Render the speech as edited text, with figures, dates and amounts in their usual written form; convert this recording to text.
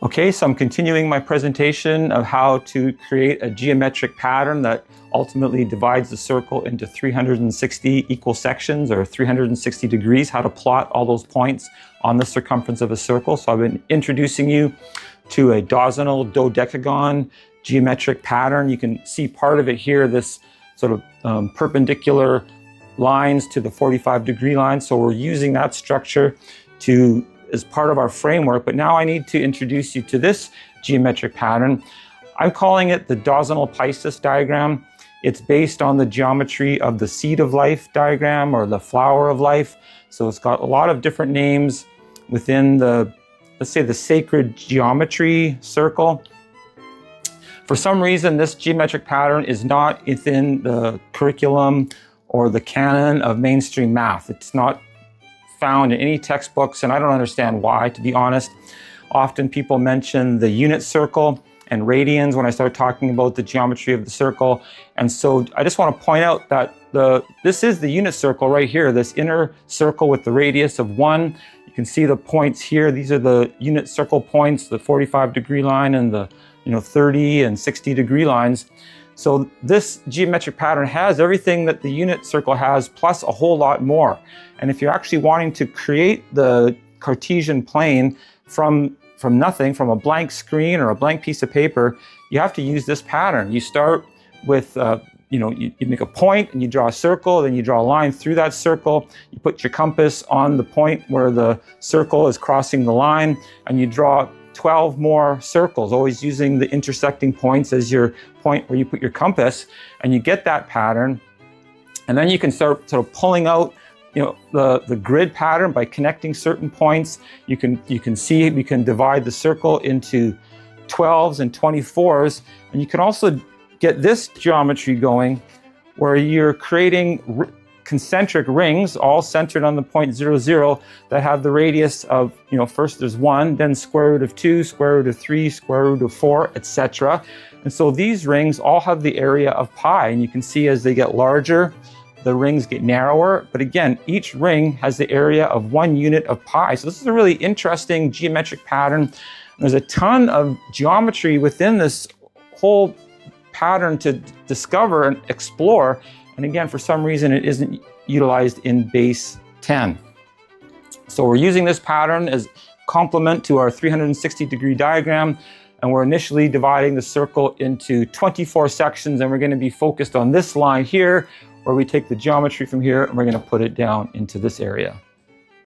Okay, so I'm continuing my presentation of how to create a geometric pattern that ultimately divides the circle into 360 equal sections, or 360 degrees, how to plot all those points on the circumference of a circle. So I've been introducing you to a Dozenal dodecagon geometric pattern. You can see part of it here, this sort of perpendicular lines to the 45-degree line. So we're using that structure as part of our framework, but now I need to introduce you to this geometric pattern. I'm calling it the Dozenal piscis diagram. It's based on the geometry of the seed of life diagram, or the flower of life. So it's got a lot of different names within the, let's say, the sacred geometry circle. For some reason, this geometric pattern is not within the curriculum or the canon of mainstream math. It's not found in any textbooks, and I don't understand why, to be honest. Often people mention the unit circle and radians when I start talking about the geometry of the circle. And so I just want to point out that this is the unit circle right here, this inner circle with the radius of 1. You can see the points here. These are the unit circle points, the 45-degree line and the 30 and 60-degree lines. So this geometric pattern has everything that the unit circle has, plus a whole lot more. And if you're actually wanting to create the Cartesian plane from nothing, from a blank screen or a blank piece of paper, you have to use this pattern. You start with, you make a point and you draw a circle, then you draw a line through that circle. You put your compass on the point where the circle is crossing the line, and you draw 12 more circles, always using the intersecting points as your point where you put your compass, and you get that pattern. And then you can start sort of pulling out the grid pattern by connecting certain points. You can see we can divide the circle into 12s and 24s, and you can also get this geometry going where you're creating concentric rings, all centered on the point 0, 0, that have the radius of, first there's 1, then square root of 2, square root of 3, square root of 4, etc. And so these rings all have the area of pi, and you can see as they get larger, the rings get narrower. But again, each ring has the area of 1 unit of pi. So this is a really interesting geometric pattern. There's a ton of geometry within this whole pattern to discover and explore. And again, for some reason, it isn't utilized in base 10. So we're using this pattern as complement to our 360-degree diagram, and we're initially dividing the circle into 24 sections, and we're going to be focused on this line here, where we take the geometry from here and we're going to put it down into this area.